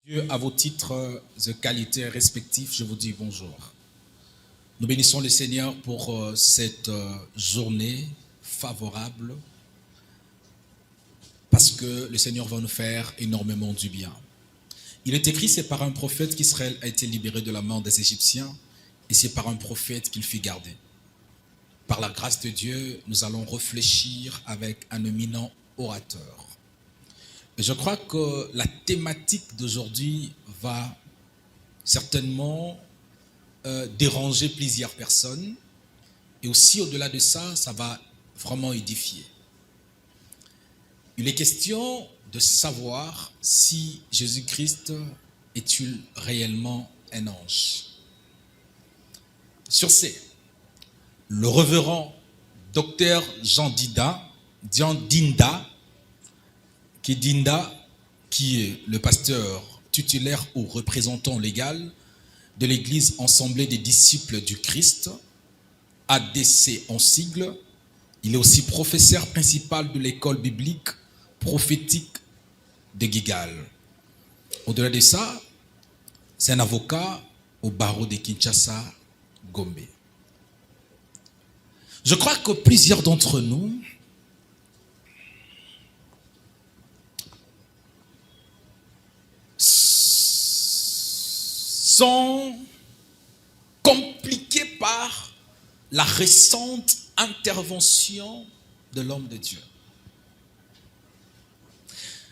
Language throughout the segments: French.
Dieu, à vos titres de qualité respectifs, je vous dis bonjour. Nous bénissons le Seigneur pour cette journée favorable parce que le Seigneur va nous faire énormément du bien. Il est écrit, c'est par un prophète qu'Israël a été libéré de la main des Égyptiens et c'est par un prophète qu'il fut gardé. Par la grâce de Dieu, nous allons réfléchir avec un éminent orateur. Et je crois que la thématique d'aujourd'hui va certainement déranger plusieurs personnes. Et aussi, au-delà de ça, ça va vraiment édifier. Il est question de savoir si Jésus-Christ est-il réellement un ange. Sur ce, le révérend docteur Jean Dinda, qui est le pasteur titulaire ou représentant légal de l'Église Assemblée des disciples du Christ, ADC en sigle. Il est aussi professeur principal de l'école biblique prophétique de Gigal. Au-delà de ça, c'est un avocat au barreau de Kinshasa, Gombe. Je crois que plusieurs d'entre nous sont compliqués par la récente intervention de l'homme de Dieu.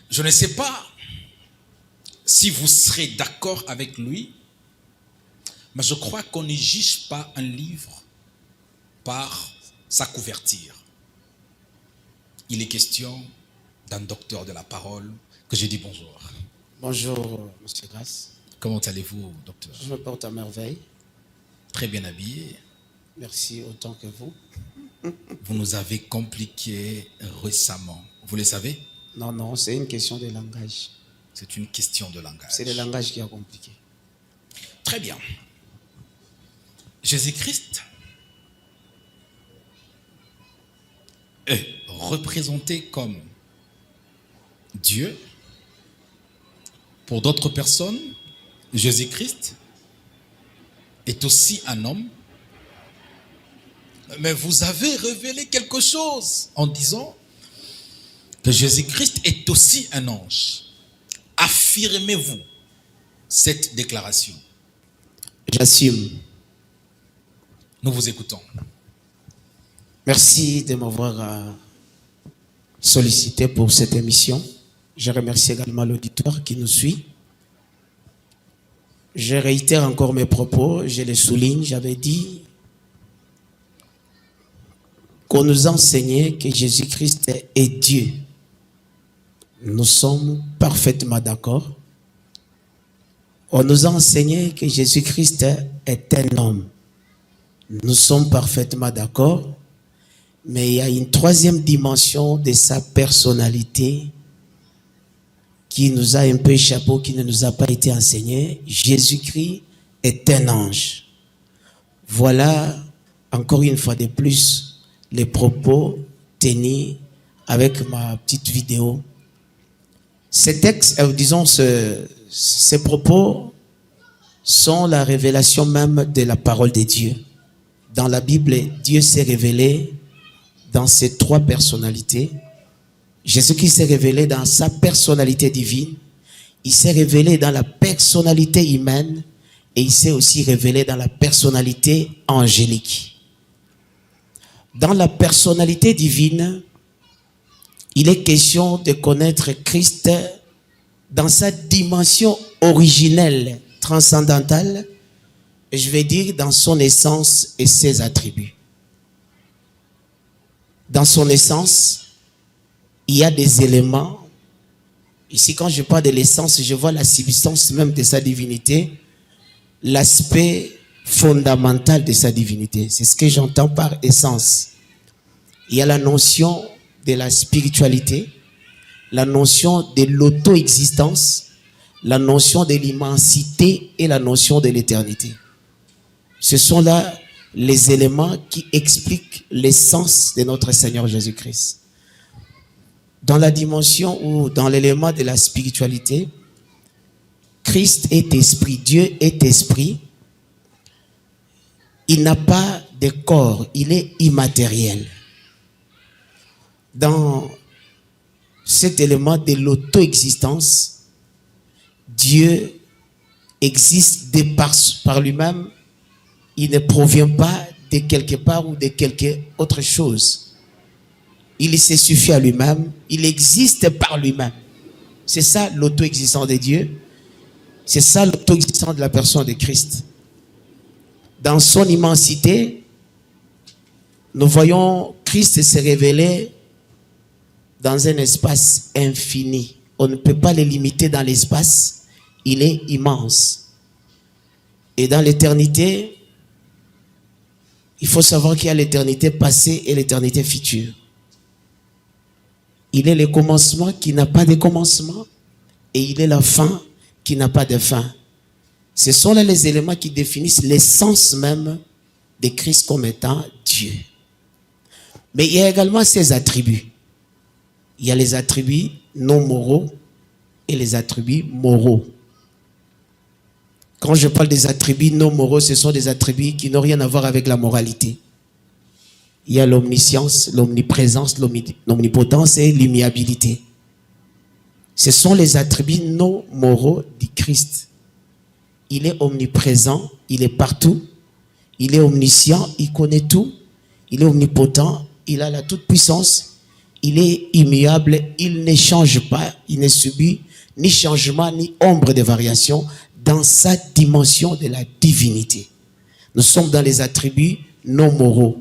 Je ne sais pas si vous serez d'accord avec lui, mais je crois qu'on ne juge pas un livre par sa couverture. Il est question d'un docteur de la parole que je dis bonjour. Bonjour, Monsieur Grasse. Comment allez-vous, docteur? Je me porte à merveille. Très bien habillé. Merci autant que vous. Vous nous avez compliqué récemment. Vous le savez? Non, c'est une question de langage. C'est une question de langage. C'est le langage qui a compliqué. Très bien. Jésus-Christ est représenté comme Dieu. Pour d'autres personnes, Jésus-Christ est aussi un homme. Mais vous avez révélé quelque chose en disant que Jésus-Christ est aussi un ange. Affirmez-vous cette déclaration? J'assume. Nous vous écoutons. Merci de m'avoir sollicité pour cette émission. Je remercie également l'auditoire qui nous suit. Je réitère encore mes propos, je les souligne. J'avais dit qu'on nous enseignait que Jésus-Christ est Dieu. Nous sommes parfaitement d'accord. On nous a enseigné que Jésus-Christ est un homme. Nous sommes parfaitement d'accord. Mais il y a une troisième dimension de sa personnalité qui nous a un peu échappé, qui ne nous a pas été enseignée. Jésus-Christ est un ange. Voilà, encore une fois de plus, les propos tenus avec ma petite vidéo. Ces textes, ces propos sont la révélation même de la parole de Dieu. Dans la Bible, Dieu s'est révélé dans ses trois personnalités. Jésus-Christ s'est révélé dans sa personnalité divine. Il s'est révélé dans la personnalité humaine et il s'est aussi révélé dans la personnalité angélique. Dans la personnalité divine, il est question de connaître Christ dans sa dimension originelle, transcendantale, et je vais dire dans son essence et ses attributs. Dans son essence, il y a des éléments. Ici, quand je parle de l'essence, je vois la substance même de sa divinité, l'aspect fondamental de sa divinité. C'est ce que j'entends par essence. Il y a la notion de la spiritualité, la notion de l'auto-existence, la notion de l'immensité et la notion de l'éternité. Ce sont là les éléments qui expliquent l'essence de notre Seigneur Jésus-Christ. Dans la dimension ou dans l'élément de la spiritualité, Christ est esprit, Dieu est esprit, il n'a pas de corps, il est immatériel. Dans cet élément de l'auto-existence, Dieu existe par lui-même, il ne provient pas de quelque part ou de quelque autre chose. Il se suffit à lui-même, il existe par lui-même. C'est ça l'auto-existence de Dieu, c'est ça l'auto-existence de la personne de Christ. Dans son immensité, nous voyons Christ se révéler dans un espace infini. On ne peut pas le limiter dans l'espace, il est immense. Et dans l'éternité, il faut savoir qu'il y a l'éternité passée et l'éternité future. Il est le commencement qui n'a pas de commencement et il est la fin qui n'a pas de fin. Ce sont là les éléments qui définissent l'essence même de Christ comme étant Dieu. Mais il y a également ses attributs. Il y a les attributs non moraux et les attributs moraux. Quand je parle des attributs non moraux, ce sont des attributs qui n'ont rien à voir avec la moralité. Il y a l'omniscience, l'omniprésence, l'omnipotence et l'immuabilité. Ce sont les attributs non moraux du Christ. Il est omniprésent, il est partout, il est omniscient, il connaît tout, il est omnipotent, il a la toute-puissance, il est immuable, il ne change pas, il ne subit ni changement ni ombre de variation dans sa dimension de la divinité. Nous sommes dans les attributs non moraux.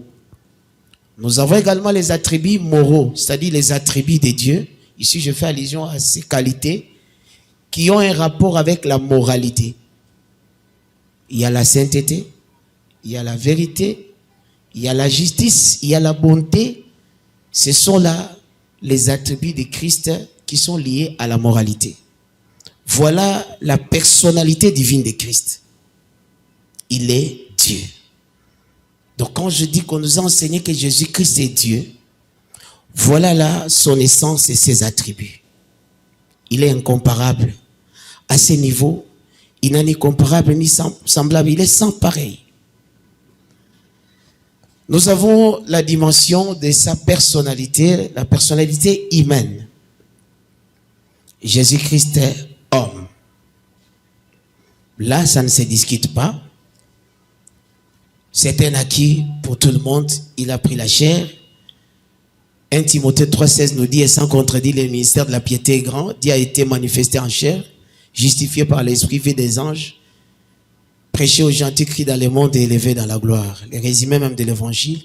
Nous avons également les attributs moraux, c'est-à-dire les attributs de Dieu. Ici, je fais allusion à ces qualités qui ont un rapport avec la moralité. Il y a la sainteté, il y a la vérité, il y a la justice, il y a la bonté. Ce sont là les attributs de Christ qui sont liés à la moralité. Voilà la personnalité divine de Christ. Il est Dieu. Donc quand je dis qu'on nous a enseigné que Jésus-Christ est Dieu, voilà là son essence et ses attributs. Il est incomparable. À ce niveau, il n'est ni comparable ni semblable, il est sans pareil. Nous avons la dimension de sa personnalité, la personnalité humaine. Jésus-Christ est homme. Là, ça ne se discute pas. C'est un acquis pour tout le monde. Il a pris la chair. 1 Timothée 3,16 nous dit, et sans contredire, le ministère de la piété est grand. Dieu a été manifesté en chair, justifié par l'esprit, vu des anges, prêché aux gentils, cri dans le monde et élevé dans la gloire. Le résumé même de l'évangile,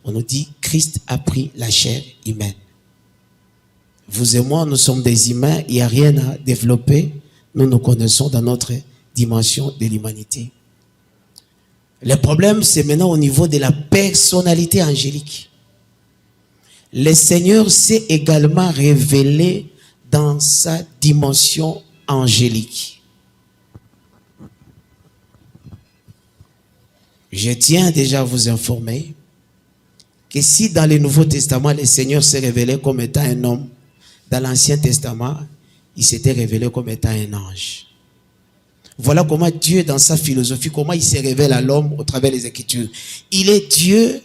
on nous dit, Christ a pris la chair humaine. Vous et moi, nous sommes des humains, il n'y a rien à développer. Nous nous connaissons dans notre dimension de l'humanité. Le problème, c'est maintenant au niveau de la personnalité angélique. Le Seigneur s'est également révélé dans sa dimension angélique. Je tiens déjà à vous informer que si dans le Nouveau Testament, le Seigneur s'est révélé comme étant un homme, dans l'Ancien Testament, il s'était révélé comme étant un ange. Voilà comment Dieu, dans sa philosophie, comment il se révèle à l'homme au travers des Écritures. Il est Dieu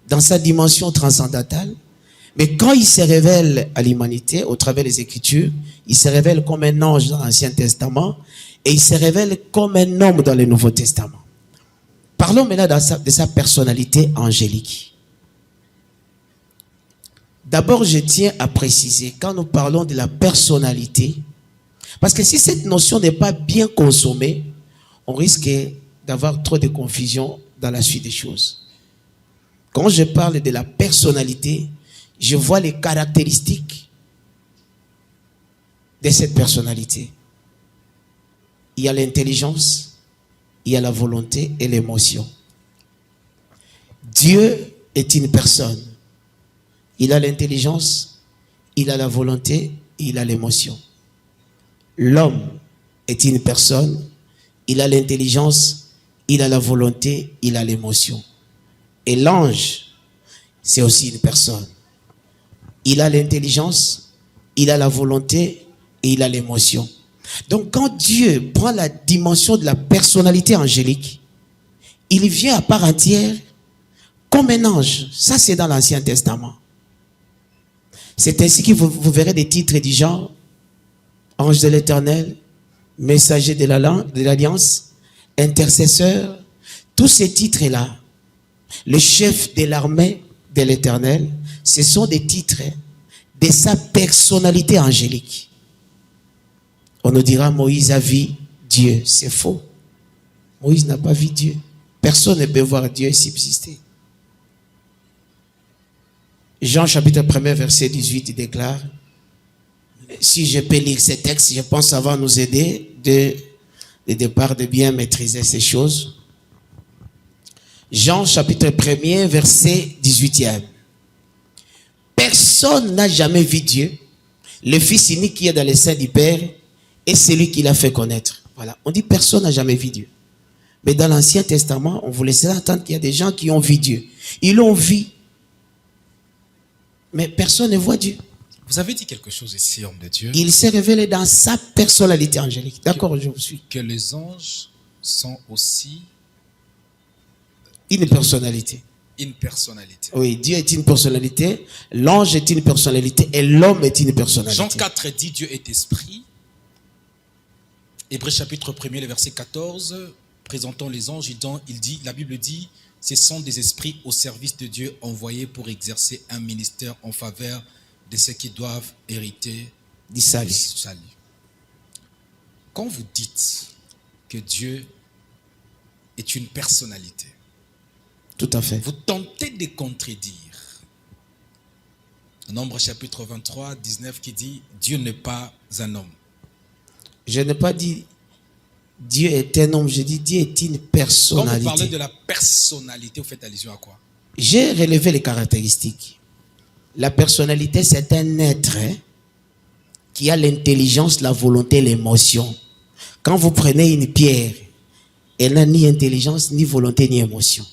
dans sa dimension transcendantale, mais quand il se révèle à l'humanité au travers des Écritures, il se révèle comme un ange dans l'Ancien Testament et il se révèle comme un homme dans le Nouveau Testament. Parlons maintenant de sa personnalité angélique. D'abord, je tiens à préciser, quand nous parlons de la personnalité, parce que si cette notion n'est pas bien consommée, on risque d'avoir trop de confusion dans la suite des choses. Quand je parle de la personnalité, je vois les caractéristiques de cette personnalité. Il y a l'intelligence, il y a la volonté et l'émotion. Dieu est une personne. Il a l'intelligence, il a la volonté et il a l'émotion. L'homme est une personne, il a l'intelligence, il a la volonté, il a l'émotion. Et l'ange, c'est aussi une personne. Il a l'intelligence, il a la volonté et il a l'émotion. Donc quand Dieu prend la dimension de la personnalité angélique, il vient à part entière comme un ange. Ça, c'est dans l'Ancien Testament. C'est ainsi que vous verrez des titres du genre ange de l'Éternel, messager de l'Alliance, intercesseur. Tous ces titres-là, le chef de l'armée de l'Éternel, ce sont des titres de sa personnalité angélique. On nous dira Moïse a vu Dieu. C'est faux. Moïse n'a pas vu Dieu. Personne ne peut voir Dieu subsister. Jean chapitre 1 verset 18 il déclare, si je peux lire ces textes, je pense que ça va nous aider de départ de bien maîtriser ces choses. Jean chapitre 1 verset 18e. Personne n'a jamais vu Dieu, le Fils unique qui est dans les seins du Père, et celui qui l'a fait connaître. Voilà. On dit personne n'a jamais vu Dieu. Mais dans l'Ancien Testament, on vous laissait entendre qu'il y a des gens qui ont vu Dieu. Ils l'ont vu. Mais personne ne voit Dieu. Vous avez dit quelque chose ici, homme de Dieu. Il s'est révélé dans sa personnalité angélique. D'accord, je vous suis. Que les anges sont aussi une personnalité. Une personnalité. Oui, Dieu est une personnalité, l'ange est une personnalité et l'homme est une personnalité. Jean 4 dit Dieu est esprit. Hébreux chapitre 1, le verset 14, présentant les anges, la Bible dit, ce sont des esprits au service de Dieu envoyés pour exercer un ministère en faveur de ceux qui doivent hériter du salut. Quand vous dites que Dieu est une personnalité, tout à fait, vous tentez de contredire Nombre chapitre 23, 19 qui dit Dieu n'est pas un homme. Je n'ai pas dit Dieu est un homme, je dis Dieu est une personnalité. Quand vous parlez de la personnalité, vous faites allusion à quoi? J'ai relevé les caractéristiques. La personnalité, c'est un être qui a l'intelligence, la volonté, l'émotion. Quand vous prenez une pierre, elle n'a ni intelligence, ni volonté, ni émotion.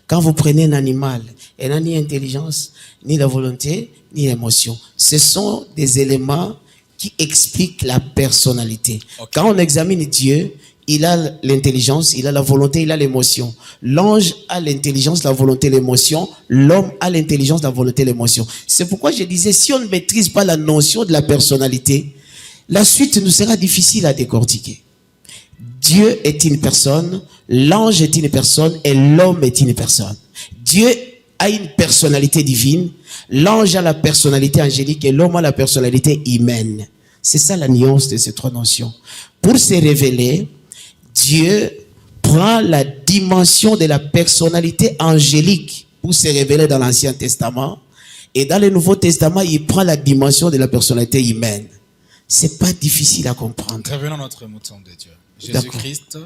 Quand vous prenez un animal, elle n'a ni intelligence, ni la volonté, ni l'émotion. Ce sont des éléments qui expliquent la personnalité. Okay. Quand on examine Dieu, il a l'intelligence, il a la volonté, il a l'émotion. L'ange a l'intelligence, la volonté, l'émotion. L'homme a l'intelligence, la volonté, l'émotion. C'est pourquoi je disais, si on ne maîtrise pas la notion de la personnalité, la suite nous sera difficile à décortiquer. Dieu est une personne, l'ange est une personne et l'homme est une personne. Dieu a une personnalité divine, l'ange a la personnalité angélique et l'homme a la personnalité humaine. C'est ça la nuance de ces trois notions. Pour se révéler, Dieu prend la dimension de la personnalité angélique pour se révéler dans l'Ancien Testament. Et dans le Nouveau Testament, il prend la dimension de la personnalité humaine. C'est pas difficile à comprendre. Revenons à notre mouton de Dieu. Jésus-Christ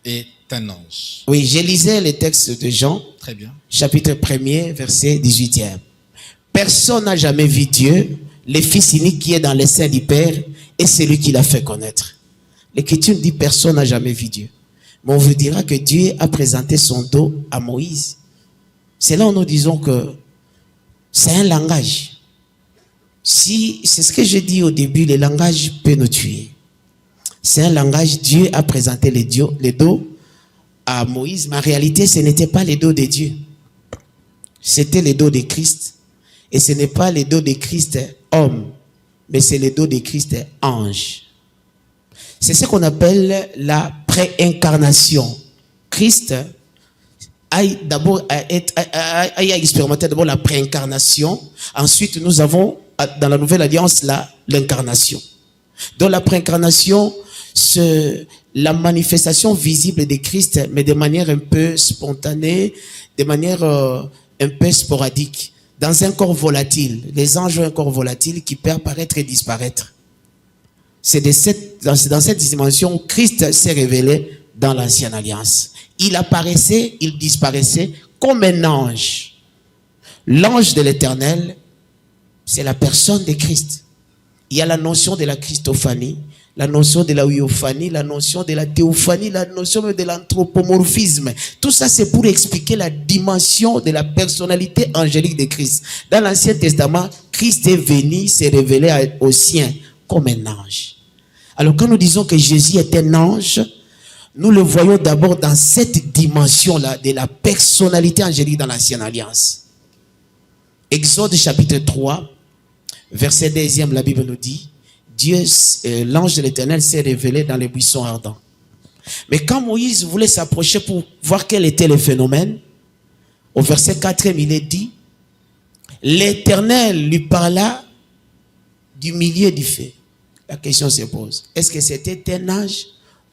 est un ange. Oui, je lisais les textes de Jean. Très bien. Chapitre 1er, verset 18e. Personne n'a jamais vu Dieu, le Fils unique qui est dans les seins du Père, et celui qui l'a fait connaître. L'Écriture dit personne n'a jamais vu Dieu. Mais on vous dira que Dieu a présenté son dos à Moïse. C'est là où nous disons que c'est un langage. Si, c'est ce que je dis au début, le langage peut nous tuer. C'est un langage, Dieu a présenté les dos à Moïse, mais en réalité, ce n'était pas les dos de Dieu. C'était les dos de Christ. Et ce n'est pas les dos de Christ homme, mais c'est les dos de Christ ange. C'est ce qu'on appelle la préincarnation. Christ a expérimenté d'abord la préincarnation. Ensuite, nous avons dans la Nouvelle Alliance l'incarnation. Dans la préincarnation, c'est la manifestation visible de Christ, mais de manière un peu spontanée, de manière un peu sporadique, dans un corps volatile. Les anges ont un corps volatile qui peut apparaître et disparaître. C'est dans cette dimension où Christ s'est révélé dans l'Ancienne Alliance. Il apparaissait, il disparaissait comme un ange. L'ange de l'Éternel, c'est la personne de Christ. Il y a la notion de la Christophanie, la notion de la huiophanie, la notion de la théophanie, la notion de l'anthropomorphisme. Tout ça, c'est pour expliquer la dimension de la personnalité angélique de Christ. Dans l'Ancien Testament, Christ est venu se révéler aux siens comme un ange. Alors quand nous disons que Jésus est un ange, nous le voyons d'abord dans cette dimension-là de la personnalité angélique dans l'Ancienne Alliance. Exode chapitre 3, verset 2, la Bible nous dit, Dieu, l'ange de l'Éternel s'est révélé dans les buissons ardents. Mais quand Moïse voulait s'approcher pour voir quel était le phénomène, au verset 4, il est dit, l'Éternel lui parla du milieu du feu. La question se pose, est-ce que c'était un ange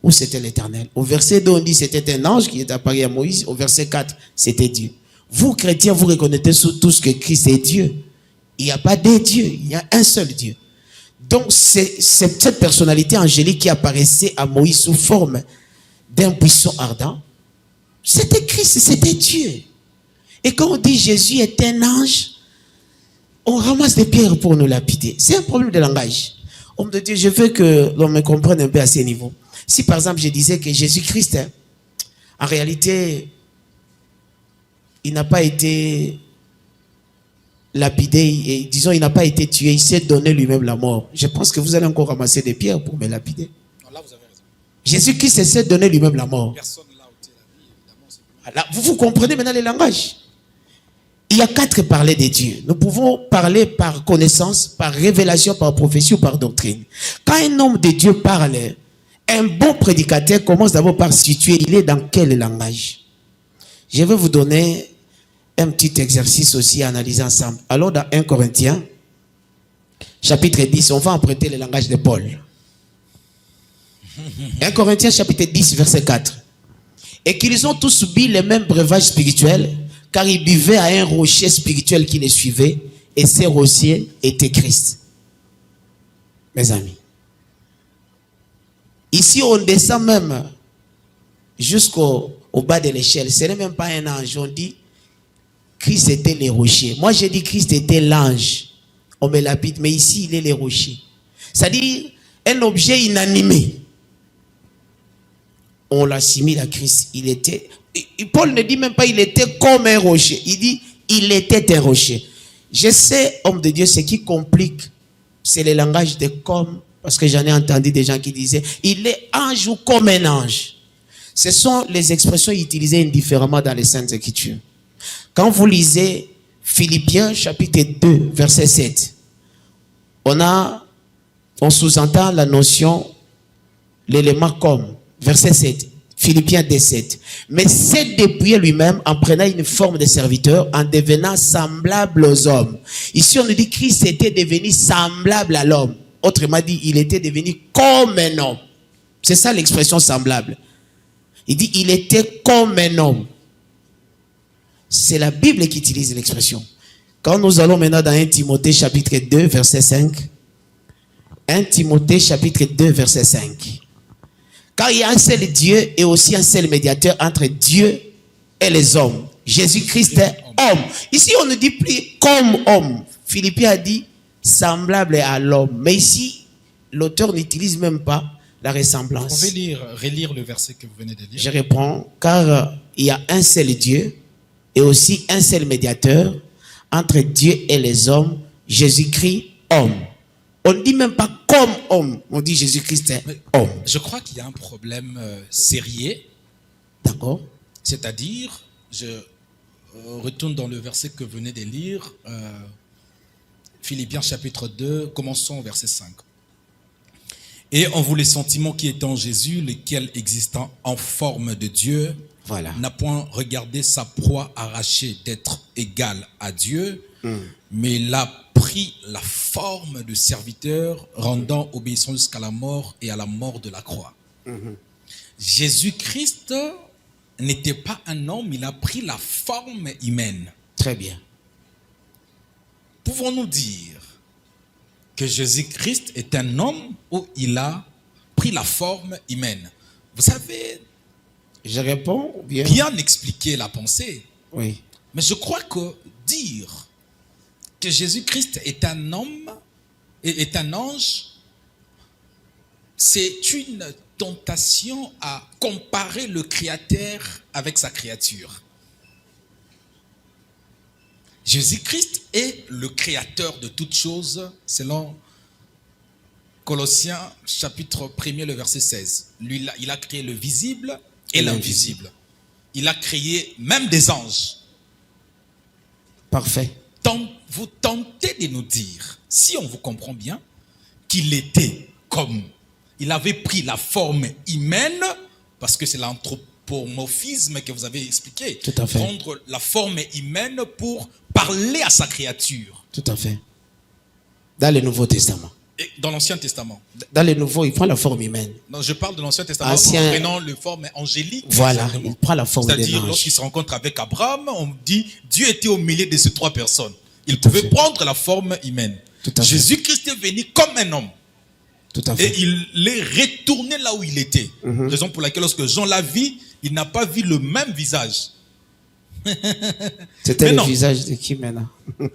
ou c'était l'Éternel? Au verset 2, on dit c'était un ange qui est apparu à Moïse. Au verset 4, c'était Dieu. Vous, chrétiens, vous reconnaissez tous que Christ est Dieu. Il n'y a pas deux dieux, il y a un seul Dieu. Donc, c'est cette personnalité angélique qui apparaissait à Moïse sous forme d'un buisson ardent. C'était Christ, c'était Dieu. Et quand on dit Jésus est un ange, on ramasse des pierres pour nous lapider. C'est un problème de langage. Homme de Dieu, je veux que l'on me comprenne un peu à ce niveau. Si par exemple je disais que Jésus-Christ, en réalité, il n'a pas été lapidé, et disons il n'a pas été tué, il s'est donné lui-même la mort. Je pense que vous allez encore ramasser des pierres pour me lapider. Non, là, vous avez raison. Jésus-Christ s'est donné lui-même la mort. Personne n'a ôté la vie, évidemment. Là, vous comprenez maintenant les langages. Il y a 4 parler de Dieu. Nous pouvons parler par connaissance, par révélation, par prophétie ou par doctrine. Quand un homme de Dieu parle, un bon prédicateur commence d'abord par situer, il est dans quel langage. Je vais vous donner un petit exercice aussi à analyser ensemble. Alors dans 1 Corinthiens, chapitre 10, on va emprunter le langage de Paul. 1 Corinthiens, chapitre 10, verset 4. Et qu'ils ont tous bu les mêmes breuvages spirituels, car ils buvaient à un rocher spirituel qui les suivait, et ce rocher était Christ. Mes amis, ici on descend même jusqu'au bas de l'échelle. Ce n'est même pas un ange. On dit Christ était le rocher. Moi j'ai dit Christ était l'ange. On me lapide, mais ici il est le rocher. C'est-à-dire un objet inanimé. On l'assimile à Christ. Il était... Paul ne dit même pas il était comme un rocher. Il dit il était un rocher. Je sais, homme de Dieu, ce qui complique, c'est le langage de comme, parce que j'en ai entendu des gens qui disaient il est ange ou comme un ange. Ce sont les expressions utilisées indifféremment dans les Saintes Écritures. Quand vous lisez Philippiens chapitre 2, verset 7, on sous-entend la notion, l'élément comme, verset 7. Philippiens 2, 7. Mais s'est dépouillé lui-même en prenant une forme de serviteur, en devenant semblable aux hommes. Ici, on nous dit que Christ était devenu semblable à l'homme. Autrement dit, il était devenu comme un homme. C'est ça l'expression semblable. Il dit, il était comme un homme. C'est la Bible qui utilise l'expression. Quand nous allons maintenant dans 1 Timothée chapitre 2, verset 5. 1 Timothée chapitre 2, verset 5. Car il y a un seul Dieu et aussi un seul médiateur entre Dieu et les hommes. Jésus-Christ est homme. Ici, on ne dit plus comme homme. Philippiens a dit semblable à l'homme. Mais ici, l'auteur n'utilise même pas la ressemblance. Vous pouvez relire le verset que vous venez de lire. Je réponds, car il y a un seul Dieu et aussi un seul médiateur entre Dieu et les hommes, Jésus-Christ, homme. On ne dit même pas comme homme, on dit Jésus-Christ est homme. Je crois qu'il y a un problème sérieux. D'accord. C'est-à-dire, je retourne dans le verset que vous venez de lire, Philippiens chapitre 2, commençons au verset 5. Et en vous les sentiments qui étaient en Jésus, lequel existant en forme de Dieu, Voilà. n'a point regardé sa proie arrachée d'être égal à Dieu, mais il a pris la forme de serviteur, rendant obéissant jusqu'à la mort et à la mort de la croix. Jésus-Christ n'était pas un homme, il a pris la forme humaine. Très bien. Pouvons-nous dire que Jésus-Christ est un homme ou il a pris la forme humaine? Vous savez, Je réponds bien. bien expliquer la pensée, Oui. mais je crois que dire que Jésus-Christ est un homme, est un ange, c'est une tentation à comparer le Créateur avec sa créature. Jésus-Christ est le créateur de toutes choses selon Colossiens chapitre 1er, le verset 16. Lui, il a créé le visible et l'invisible. Il a créé même des anges. Parfait. Vous tentez de nous dire, si on vous comprend bien, qu'il était comme, il avait pris la forme humaine, parce que c'est l'anthropomorphisme que vous avez expliqué. Tout à fait. Prendre la forme humaine pour parler à sa créature. Tout à fait. Dans le Nouveau Testament. Et dans l'Ancien Testament. Dans le Nouveau, il prend la forme humaine. Non, je parle de l'Ancien Testament en prenant la forme angélique. Voilà, il prend la forme d'un ange. C'est-à-dire, lorsqu'il se rencontre avec Abraham, on dit, Dieu était au milieu de ces trois personnes. Il pouvait prendre la forme humaine. Jésus-Christ est venu comme un homme. Tout à fait. Et il est retourné là où il était. Raison pour laquelle, lorsque Jean l'a vu, il n'a pas vu le même visage. C'était le visage de qui maintenant?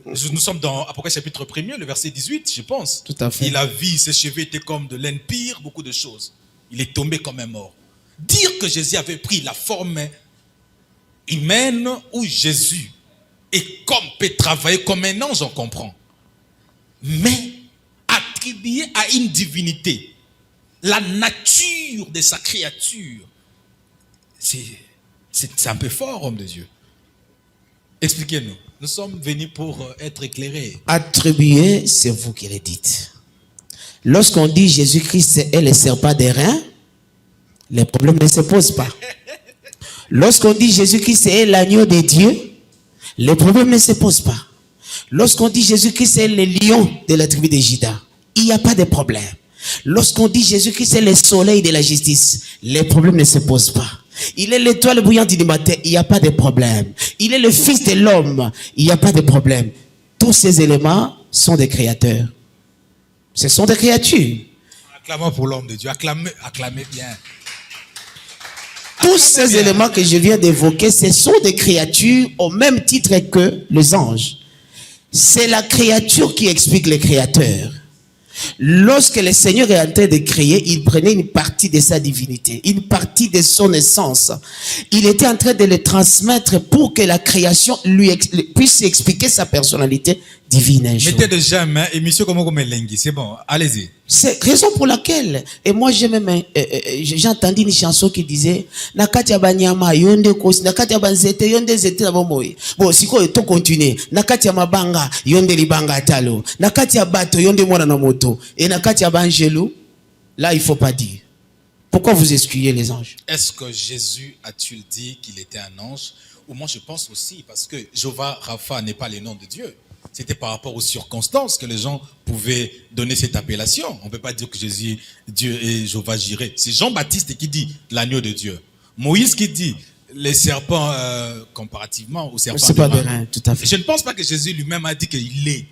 Nous sommes dans Apocalypse chapitre 1er, le verset 18, je pense. Tout à fait. Il a vu, ses cheveux étaient comme de laine pire, beaucoup de choses. Il est tombé comme un mort. Dire que Jésus avait pris la forme humaine où Jésus est comme, peut travailler comme un ange, on comprend. Mais attribuer à une divinité la nature de sa créature, c'est un peu fort, homme de Dieu. Expliquez-nous. Nous sommes venus pour être éclairés. Attribuer, c'est vous qui le dites. Lorsqu'on dit Jésus-Christ est le serpent des reins, les problèmes ne se posent pas. Lorsqu'on dit Jésus-Christ est l'agneau de Dieu, les problèmes ne se posent pas. Lorsqu'on dit Jésus-Christ est le lion de la tribu de Juda, il n'y a pas de problème. Lorsqu'on dit Jésus-Christ est le soleil de la justice, les problèmes ne se posent pas. Il est l'étoile brillante du matin, il n'y a pas de problème. Il est le fils de l'homme, il n'y a pas de problème. Tous ces éléments sont des créateurs. Ce sont des créatures. Acclamons pour l'homme de Dieu, acclamez bien. Tous ces éléments que je viens d'évoquer, ce sont des créatures au même titre que les anges. C'est la créature qui explique le créateur. Lorsque le Seigneur est en train de créer, il prenait une partie de sa divinité, une partie de son essence. Il était en train de le transmettre pour que la création puisse expliquer sa personnalité divine. Mettez déjà main et monsieur comme Lengui, c'est bon, allez-y. C'est raison pour laquelle, et moi j'ai même, j'ai entendu une chanson qui disait Nakati abanyama yonde kosi, nakati abanzete yonde zete na bomoy. Bon, siko to continuer. Nakati abanga yonde libanga atalo. Nakati abato yonde mwana na moto. Et nakati abangelo, là il faut pas dire. Pourquoi vous excluez les anges? Est-ce que Jésus a-t-il dit qu'il était un ange? Ou moi je pense aussi, parce que Jéhovah Rapha n'est pas le nom de Dieu. C'était par rapport aux circonstances que les gens pouvaient donner cette appellation. On ne peut pas dire que Jésus, Dieu et Jéhovah Jireh. C'est Jean-Baptiste qui dit l'agneau de Dieu. Moïse qui dit les serpents comparativement aux serpents de rein. Tout à fait. Je ne pense pas que Jésus lui-même a dit qu'il est.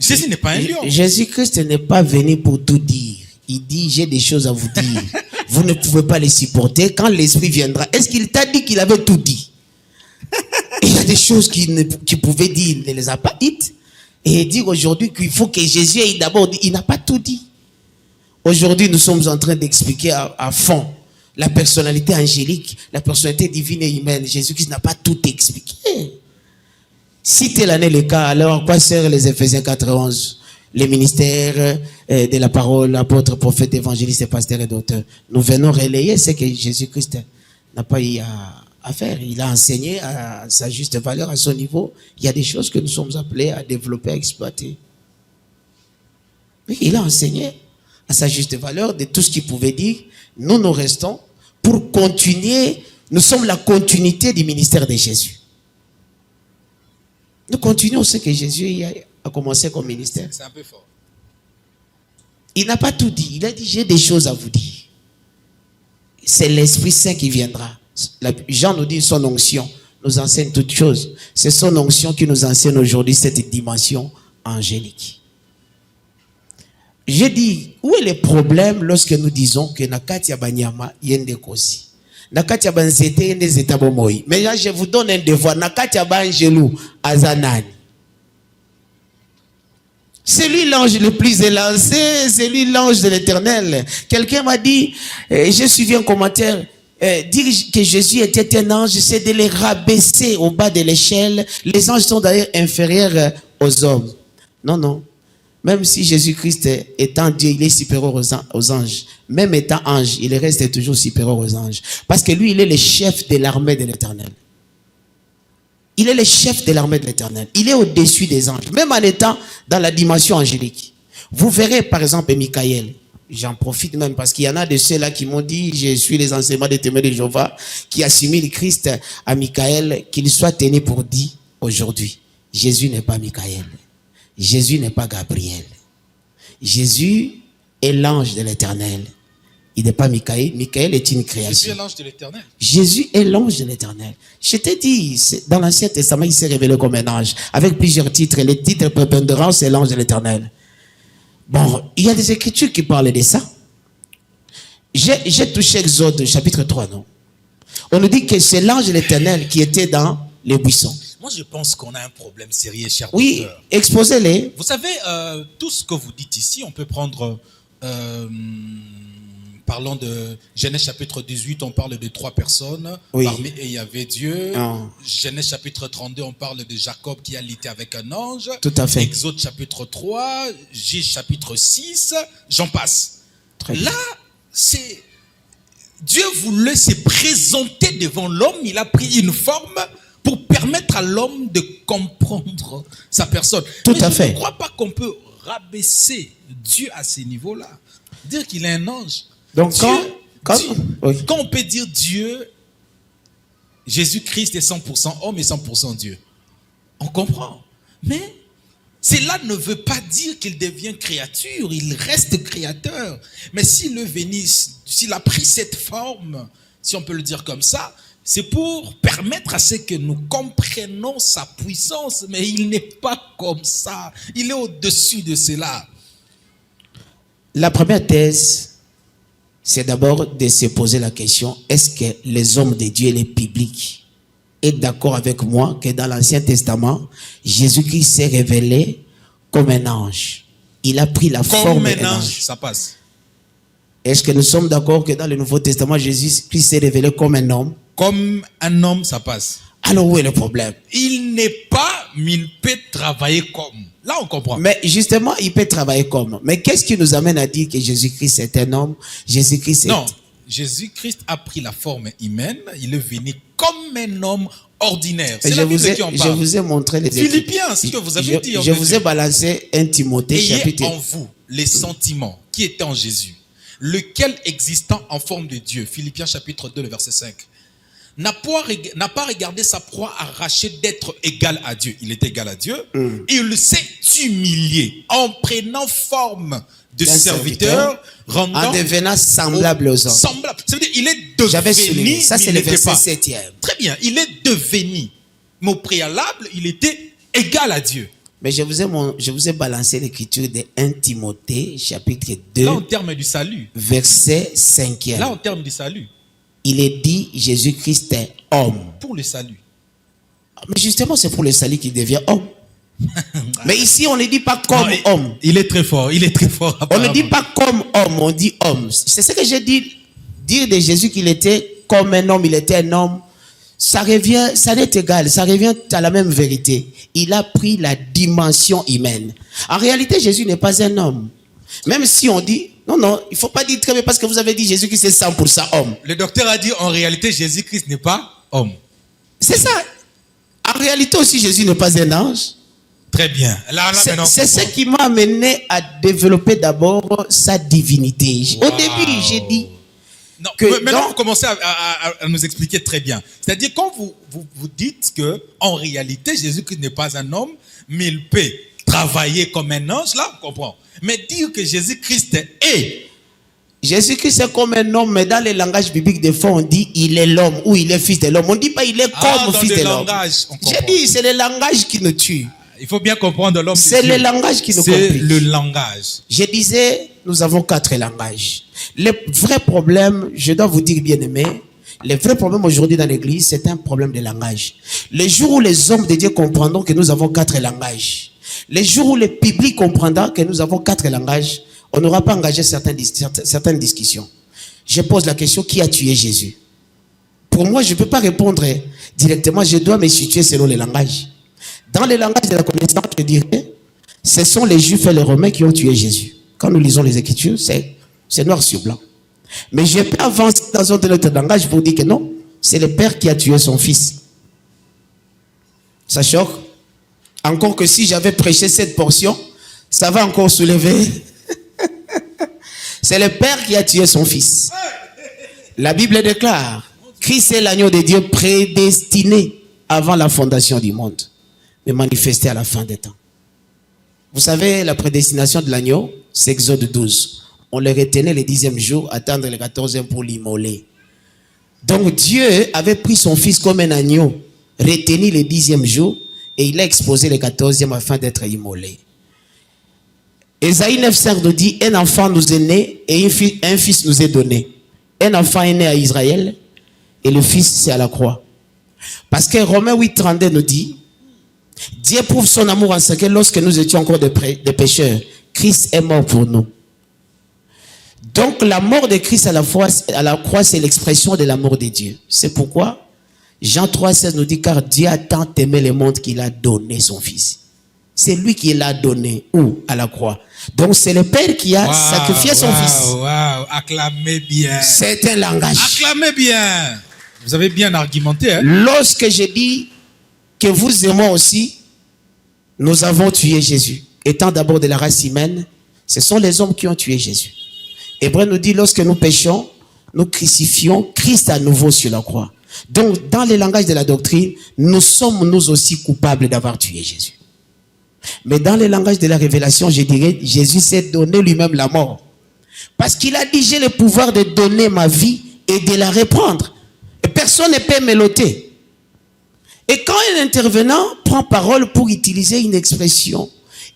Jésus n'est pas un lion. Jésus-Christ n'est pas venu pour tout dire. Il dit j'ai des choses à vous dire. Vous ne pouvez pas les supporter. Quand l'Esprit viendra, est-ce qu'il t'a dit qu'il avait tout dit? Il y a des choses qu'il pouvait dire, il ne les a pas dites. Et dire aujourd'hui qu'il faut que Jésus ait d'abord dit, il n'a pas tout dit. Aujourd'hui, nous sommes en train d'expliquer à fond la personnalité angélique, la personnalité divine et humaine. Jésus-Christ n'a pas tout expliqué. Si tel en est le cas, alors à quoi sert les Éphésiens 4:11? Les ministères de la parole, apôtres, prophètes, évangélistes, pasteurs et d'auteurs. Nous venons relayer ce que Jésus-Christ n'a pas eu à faire. Il a enseigné à sa juste valeur, à son niveau. Il y a des choses que nous sommes appelés à développer, à exploiter. Oui, il a enseigné à sa juste valeur de tout ce qu'il pouvait dire. Nous restons pour continuer. Nous sommes la continuité du ministère de Jésus. Nous continuons ce que Jésus a commencé comme ministère. C'est un peu fort. Il n'a pas tout dit. Il a dit, j'ai des choses à vous dire. C'est l'Esprit Saint qui viendra. Jean nous dit son onction nous enseigne toutes choses. C'est son onction qui nous enseigne aujourd'hui cette dimension angélique. Je dis, où est le problème lorsque nous disons que Nakati Abanyama yende kosi? Nakati Abanzete yende zetabomoy. Mais là, je vous donne un devoir. Nakati Abangelu azanani. C'est lui l'ange le plus élancé, c'est lui l'ange de l'Éternel. Quelqu'un m'a dit, j'ai suivi un commentaire, dire que Jésus était un ange, c'est de les rabaisser au bas de l'échelle. Les anges sont d'ailleurs inférieurs aux hommes. Non, non. Même si Jésus-Christ étant Dieu, il est supérieur aux anges. Même étant ange, il reste toujours supérieur aux anges. Parce que lui, il est le chef de l'armée de l'Éternel. Il est le chef de l'armée de l'Éternel. Il est au-dessus des anges. Même en étant dans la dimension angélique. Vous verrez par exemple Michaël. J'en profite même parce qu'il y en a de ceux-là qui m'ont dit, je suis les enseignements des témoins de Jéhovah, qui assimilent Christ à Michaël, qu'il soit tenu pour dit aujourd'hui. Jésus n'est pas Michaël. Jésus n'est pas Gabriel. Jésus est l'ange de l'Éternel. Il n'est pas Michaël. Michaël est une création. Jésus est l'ange de l'Éternel. Jésus est l'ange de l'Éternel. Je t'ai dit, dans l'Ancien Testament, il s'est révélé comme un ange, avec plusieurs titres. Les titres prépondérants, c'est l'ange de l'Éternel. Bon, il y a des écritures qui parlent de ça. J'ai touché Exode chapitre 3, non? On nous dit que c'est l'ange de l'Éternel qui était dans les buissons. Moi, je pense qu'on a un problème sérieux, cher Oui, docteur. exposez-les. Vous savez, tout ce que vous dites ici, on peut prendre... parlons de Genèse chapitre 18, on parle de 3 personnes. Oui. Parmi eux, il y avait Dieu. Ah. Genèse chapitre 32, on parle de Jacob qui a lutté avec un ange. Tout à fait. Exode chapitre 3, J chapitre 6, j'en passe. Très bien. Là, c'est... Dieu voulait se présenter devant l'homme, il a pris une forme pour permettre à l'homme de comprendre sa personne. Tout Mais à je fait. ne crois pas qu'on peut rabaisser Dieu à ce niveau-là. Dire qu'il est un ange. Donc, Dieu, oui. quand on peut dire Dieu, Jésus-Christ est 100% homme et 100% Dieu, on comprend. Mais cela ne veut pas dire qu'il devient créature, il reste créateur. Mais s'il est venu, s'il a pris cette forme, si on peut le dire comme ça, c'est pour permettre à ce que nous comprenions sa puissance. Mais il n'est pas comme ça. Il est au-dessus de cela. La première thèse, c'est d'abord de se poser la question, est-ce que les hommes de Dieu et les publics est d'accord avec moi que dans l'Ancien Testament, Jésus-Christ s'est révélé comme un ange. Il a pris la forme d'un ange. Ça passe. Est-ce que nous sommes d'accord que dans le Nouveau Testament, Jésus-Christ s'est révélé comme un homme? Comme un homme, ça passe. Alors où est le problème? Il n'est pas, mais il peut travailler comme. Là, on comprend. Mais justement, il peut travailler comme. Mais qu'est-ce qui nous amène à dire que Jésus-Christ est un homme? Jésus-Christ est... Non, Jésus-Christ a pris la forme humaine. Il est venu comme un homme ordinaire. C'est la Bible qui en parle. Je vous ai montré les écritures. Philippiens, ce que vous avez dit. Je vous ai balancé 1 Timothée Ayez chapitre... en vous les sentiments qui étaient en Jésus, lequel existant en forme de Dieu. Philippiens chapitre 2, le verset 5. N'a pas regardé sa proie arrachée d'être égal à Dieu. Il est égal à Dieu. Il s'est humilié en prenant forme de serviteur, en devenant semblable aux hommes. Semblable. Ça veut dire, il est devenu. J'avais souligné. Ça, c'est le verset 7e. Très bien. Il est devenu. Mais au préalable, il était égal à Dieu. Mais je vous ai balancé l'écriture de 1 Timothée, chapitre 2. Là, en termes du salut. Verset 5e. Là, en termes du salut. Il est dit, Jésus-Christ est homme. Pour le salut. Mais justement, c'est pour le salut qu'il devient homme. Mais ici, on ne dit pas comme homme. Il est très fort. Il est très fort. On ne dit pas comme homme, on dit homme. C'est ce que j'ai dit. Dire de Jésus qu'il était comme un homme, il était un homme. Ça revient, ça n'est égal, ça revient à la même vérité. Il a pris la dimension humaine. En réalité, Jésus n'est pas un homme. Même si on dit, non, il ne faut pas dire très bien parce que vous avez dit Jésus qui c'est 100% homme. Le docteur a dit en réalité Jésus-Christ n'est pas homme. C'est ça. En réalité aussi Jésus n'est pas un ange. Très bien. C'est ce qui m'a amené à développer d'abord sa divinité. Wow. Au début, j'ai dit non, que maintenant vous commencez à nous expliquer très bien. C'est-à-dire quand vous dites que en réalité Jésus-Christ n'est pas un homme, mais il peut travailler comme un ange, là on comprend. Mais dire que Jésus-Christ est... Jésus-Christ est comme un homme, mais dans le langage biblique, des fois, on dit il est l'homme ou il est fils de l'homme. On ne dit pas il est comme fils de l'homme. J'ai dit, c'est le langage qui nous tue. Il faut bien comprendre l'homme. C'est le langage qui nous complique. C'est le langage. Je disais, nous avons 4 langages. Le vrai problème, je dois vous dire, bien aimé, le vrai problème aujourd'hui dans l'église, c'est un problème de langage. Le jour où les hommes de Dieu comprendront que nous avons 4 langages, les jours où le public comprendra que nous avons 4 langages, on n'aura pas engagé certaines discussions. Je pose la question, qui a tué Jésus? Pour moi, je ne peux pas répondre directement, je dois me situer selon les langages. Dans les langages de la connaissance, je dirais, ce sont les Juifs et les Romains qui ont tué Jésus. Quand nous lisons les Écritures, c'est noir sur blanc. Mais je peux avancer dans un autre langage pour dire que non, c'est le Père qui a tué son Fils. Ça choque. Encore que si j'avais prêché cette portion, ça va encore soulever. C'est le Père qui a tué son Fils. La Bible déclare, Christ est l'agneau de Dieu prédestiné avant la fondation du monde, mais manifesté à la fin des temps. Vous savez, la prédestination de l'agneau, c'est Exode 12. On le retenait le 10e jour, attendre le 14e pour l'immoler. Donc Dieu avait pris son Fils comme un agneau, retenu le 10e jour, et il l'a exposé le 14e afin d'être immolé. Ésaïe 9,5 nous dit, un enfant nous est né et un fils nous est donné. Un enfant est né à Israël et le fils c'est à la croix. Parce que Romains 8,32 nous dit, Dieu prouve son amour en ce que lorsque nous étions encore des pécheurs, Christ est mort pour nous. Donc la mort de Christ à la croix, c'est l'expression de l'amour de Dieu. C'est pourquoi Jean 3,16 nous dit, car Dieu a tant aimé le monde qu'il a donné son Fils. C'est lui qui l'a donné. Où? À la croix. Donc c'est le Père qui a sacrifié son Fils. Acclamez bien. C'est un langage. Acclamez bien. Vous avez bien argumenté. Hein? Lorsque je dis que vous et moi aussi, nous avons tué Jésus. Étant d'abord de la race humaine, ce sont les hommes qui ont tué Jésus. Hébreu nous dit, lorsque nous péchons, nous crucifions Christ à nouveau sur la croix. Donc, dans le langage de la doctrine, nous sommes nous aussi coupables d'avoir tué Jésus. Mais dans le langage de la révélation, je dirais, Jésus s'est donné lui-même la mort. Parce qu'il a dit, j'ai le pouvoir de donner ma vie et de la reprendre. Et personne ne peut me l'ôter. Et quand un intervenant prend parole pour utiliser une expression,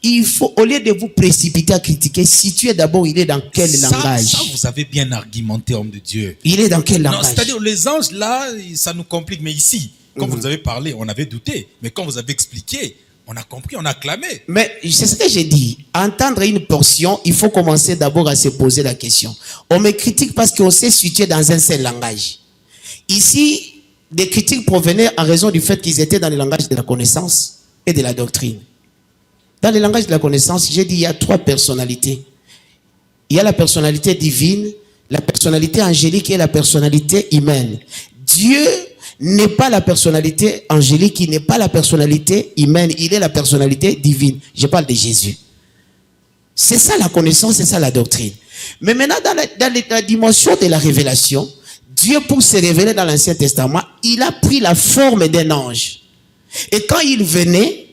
il faut, au lieu de vous précipiter à critiquer, situer d'abord, il est dans quel langage? Ça, vous avez bien argumenté, homme de Dieu. Il est dans quel langage? C'est-à-dire, les anges, là, ça nous complique. Mais ici, quand vous avez parlé, on avait douté. Mais quand vous avez expliqué, on a compris, on a clamé. Mais c'est ce que j'ai dit. Entendre une portion, il faut commencer d'abord à se poser la question. On me critique parce qu'on s'est situé dans un seul langage. Ici, des critiques provenaient en raison du fait qu'ils étaient dans le langage de la connaissance et de la doctrine. Dans le langage de la connaissance, j'ai dit il y a 3 personnalités. Il y a la personnalité divine, la personnalité angélique et la personnalité humaine. Dieu n'est pas la personnalité angélique, il n'est pas la personnalité humaine, il est la personnalité divine. Je parle de Jésus. C'est ça la connaissance, c'est ça la doctrine. Mais maintenant, dans la dimension de la révélation, Dieu, pour se révéler dans l'Ancien Testament, il a pris la forme d'un ange. Et quand il venait,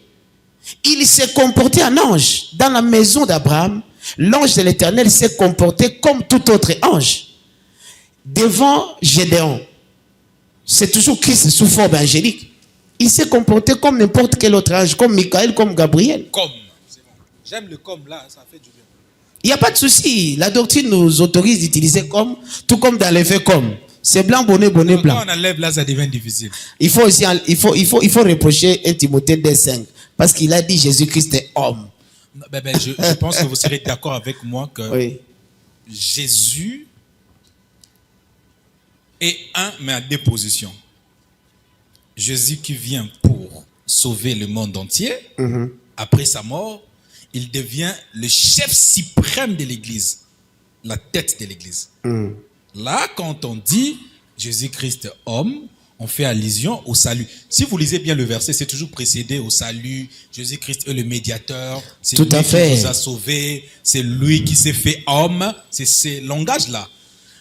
il s'est comporté en ange. Dans la maison d'Abraham, l'ange de l'Éternel s'est comporté comme tout autre ange. Devant Gédéon, c'est toujours Christ sous forme angélique. Il s'est comporté comme n'importe quel autre ange, comme Michael, comme Gabriel. Comme, c'est bon. J'aime le comme là, ça fait du bien. Il n'y a pas de souci. La doctrine nous autorise d'utiliser comme, tout comme dans les faits comme. C'est blanc, bonnet, bonnet, blanc. Quand on enlève là, ça devient difficile. Il faut aussi, il faut reprocher 1 Timothée 2,5 parce qu'il a dit Jésus-Christ est homme. Je pense que vous serez d'accord avec moi que oui. Jésus est un, mais à 2 positions. Jésus qui vient pour sauver le monde entier, après sa mort, il devient le chef suprême de l'Église, la tête de l'Église. Là, quand on dit Jésus-Christ homme, on fait allusion au salut. Si vous lisez bien le verset, c'est toujours précédé au salut. Jésus-Christ est le médiateur. C'est lui qui nous a sauvés. C'est lui qui s'est fait homme. C'est ce langage-là.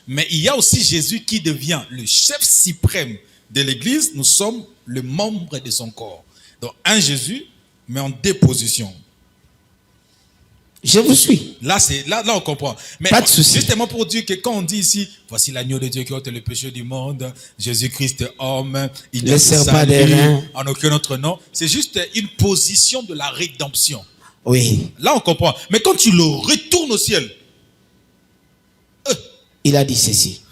Mais il y a aussi Jésus qui devient le chef suprême de l'Église. Nous sommes le membre de son corps. Donc, un Jésus, mais en 2 positions. Je vous suis. Là, on comprend. Mais pas de souci. Justement pour dire que quand on dit ici, voici l'agneau de Dieu qui ôte le péché du monde, Jésus-Christ homme, il ne sert pas des reins en aucun autre nom. C'est juste une position de la rédemption. Oui. Là, on comprend. Mais quand tu le retournes au ciel, il a dit ceci.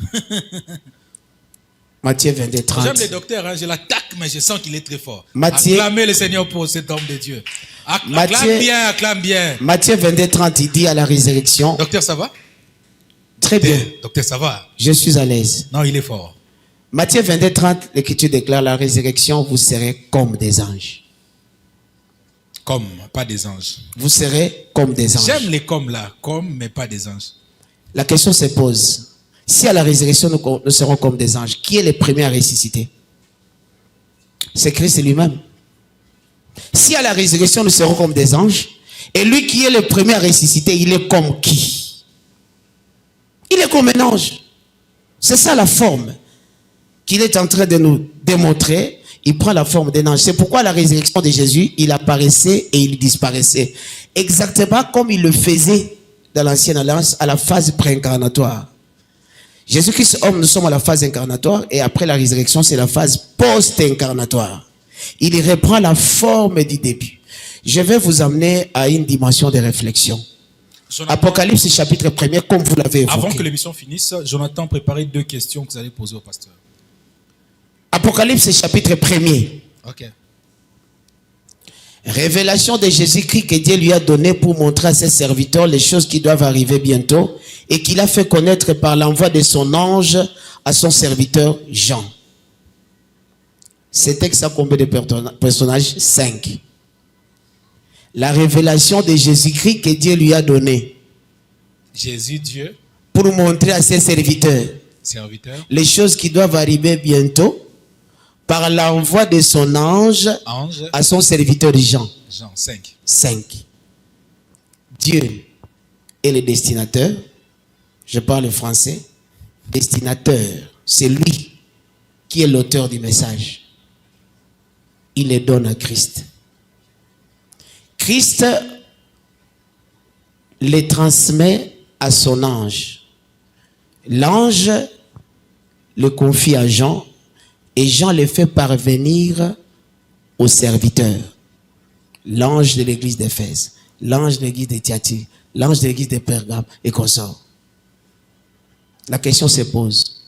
Matthieu 22, 30. J'aime les docteurs, hein, je l'attaque, mais je sens qu'il est très fort. Acclamez le Seigneur pour cet homme de Dieu. Acclame bien. Matthieu 22, 30, il dit à la résurrection. Docteur, ça va? Très bien. Docteur, ça va? Je suis à l'aise. Non, il est fort. Matthieu 22, 30, l'Écriture déclare la résurrection, vous serez comme des anges. Comme, pas des anges. Vous serez comme des anges. J'aime les comme là, comme, mais pas des anges. La question se pose. Si à la résurrection nous serons comme des anges, qui est le premier à ressusciter? C'est Christ lui-même. Si à la résurrection nous serons comme des anges, et lui qui est le premier à ressusciter, il est comme qui? Il est comme un ange. C'est ça la forme qu'il est en train de nous démontrer. Il prend la forme d'un ange. C'est pourquoi à la résurrection de Jésus, il apparaissait et il disparaissait. Exactement comme il le faisait dans l'ancienne alliance à la phase préincarnatoire. Jésus-Christ, homme, nous sommes à la phase incarnatoire et après la résurrection, c'est la phase post-incarnatoire. Il reprend la forme du début. Je vais vous amener à une dimension de réflexion. Jonathan, Apocalypse chapitre 1er, comme vous l'avez évoqué. avant que l'émission finisse, Jonathan, préparez 2 questions que vous allez poser au pasteur. Apocalypse chapitre 1er. Ok. Révélation de Jésus-Christ que Dieu lui a donné pour montrer à ses serviteurs les choses qui doivent arriver bientôt et qu'il a fait connaître par l'envoi de son ange à son serviteur Jean. Ce texte a combien de personnages? 5. La révélation de Jésus-Christ que Dieu lui a donné. Jésus, Dieu, pour montrer à ses serviteurs les choses qui doivent arriver bientôt par l'envoi de son ange à son serviteur Jean. Jean 5. 5. Dieu est le destinateur. Je parle français. Destinateur, c'est lui qui est l'auteur du message. Il les donne à Christ. Christ les transmet à son ange. L'ange le confie à Jean et Jean les fait parvenir aux serviteurs. L'ange de l'église d'Éphèse, l'ange de l'église de Thyatire, l'ange de l'église de Pergame et consorts. La question se pose.